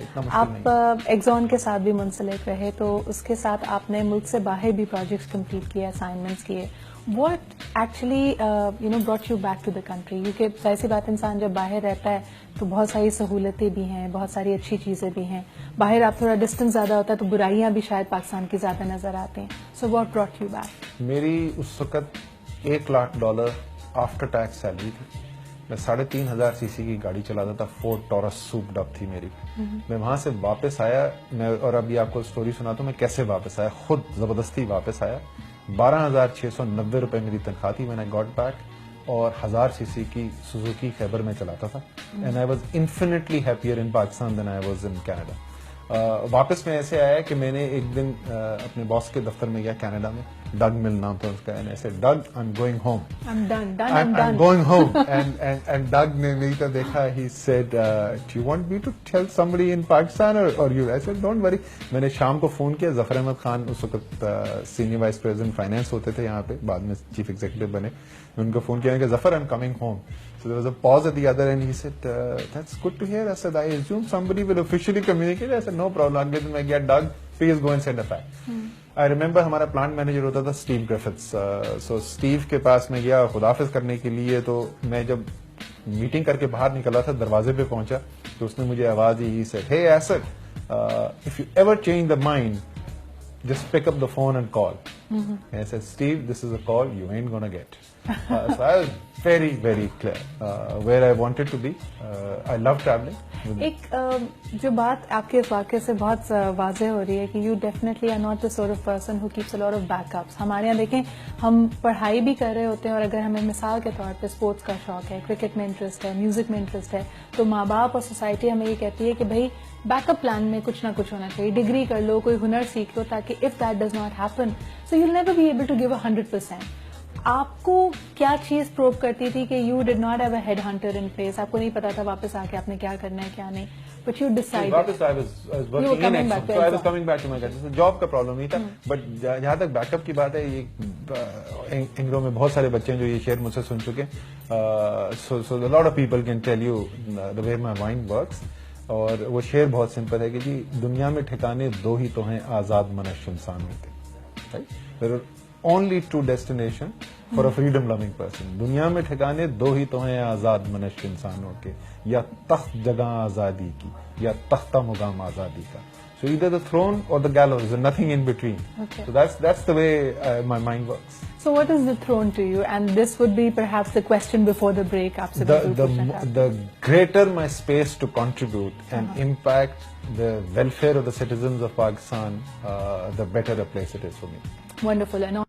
आप एक्सॉन के साथ भी मुंसलिक रहे, तो उसके साथ आपने मुल्क से बाहर भी प्रोजेक्ट्स कंप्लीट किए, असाइनमेंट्स किए. What actually brought you back to the country? क्योंकि जाहिर सी बात, इंसान जब बाहर रहता है तो बहुत सारी सहूलतें भी हैं, बहुत सारी अच्छी चीज़ें भी हैं. बाहर आप थोड़ा डिस्टेंस ज़्यादा होता है तो बुराइयां भी शायद पाकिस्तान की ज़्यादा नज़र आती हैं. So what brought you back? मेरी उस वक्त $1 लाख आफ्टर टैक्स सैलरी थी. मैं 3,500 सीसी की गाड़ी चलाता था. फोर्ड टॉरस सूप्ड अप थी मेरी. मैं वहां से वापस आया. मैं और अभी आपको स्टोरी सुनाता हूं मैं कैसे वापस आया. खुद जबरदस्ती वापस आया. 12,690 रुपए मेरी तनख्वाह थी मैंने गॉट बैक, और 1000 सीसी की सुजुकी खैबर में चलाता था. And I was infinitely happier in Pakistan than I was in Canada. वापस में ऐसे आया कि मैंने एक दिन अपने बॉस के दफ्तर में गया कनाडा में. डग मिल नाम था उसका. एंड ऐसे डग I am going home. I'm going home. And Doug ने मेरी तरफ देखा. He said, do you want me to tell somebody in Pakistan or you? I said, don't worry. मैंने शाम को फोन किया. जफर अहमद खान उस वक्त सीनियर वाइस प्रेसिडेंट फाइनेंस होते थे यहाँ पे, बाद में चीफ एग्जीक्यूटिव बने. उनको फोन किया कि Zafar I'm coming home. So there was a pause at the other end. He said, that's good to hear. I said, I assume somebody will officially communicate. I said, no problem. अगले दिन मैं गया. Doug, please go and send a fax. I remember हमारा plant manager होता था Steve Griffiths. सो Steve के पास मैं गया खुदाफिज करने के लिए. तो मैं जब मीटिंग करके बाहर निकला था, दरवाजे पे पहुंचा तो उसने मुझे आवाज दी. He said, hey Asad, if you ever change the mind just pick up the phone and call. And I said, Steve, this is a call you ain't gonna get. So I was very, very clear where I wanted to be. I love traveling. एक जो बात आपके इस वाक़े से बहुत वाज़ेह हो रही है कि you definitely are not the sort of person who keeps a lot of backups. हमारे यहाँ देखें, हम पढ़ाई भी कर रहे होते हैं और अगर हमें मिसाल के तौर पे स्पोर्ट्स का शौक है, क्रिकेट में इंटरेस्ट है, म्यूजिक में इंटरेस्ट है, तो माँ बाप और सोसाइटी हमें ये कहती है कि भाई बैकअप प्लान में कुछ ना कुछ होना चाहिए. डिग्री कर लो, कोई हुनर सीख लो, ताकि if that does not happen so you will never be able to give 100%. आपको क्या चीज प्रूव करती थी कि you did not have a headhunter in place? आपको नहीं पता था वापस आके आपने क्या करना है क्या नहीं, बट यू डिसाइडेड. वापस I was working in Exxon, so I was coming back to my country. So job का प्रॉब्लम नहीं था. बट जहाँ तक बैकअप की बात है, ये इंग्रो में बहुत सारे बच्चे हैं जो ये शेयर मुझसे सुन चुके हैं. सो a lot of people can tell you the way my mind works. और वो शेर बहुत सिंपल है कि जी दुनिया में ठिकाने दो ही तो हैं आजाद मनश इंसानों के. Right? There are only 2 destination for a freedom loving person. दुनिया में ठिकाने दो ही तो हैं आजाद मनश इंसानों के, या तख्त जगह आजादी की या तख्ता मुकाम आजादी का. So either the throne or the gallows, there's nothing in between. Okay. So that's the way my mind works. So what is the throne to you? And this would be perhaps the question before the break. The greater my space to contribute and impact the welfare of the citizens of Pakistan, the better a place it is for me. Wonderful.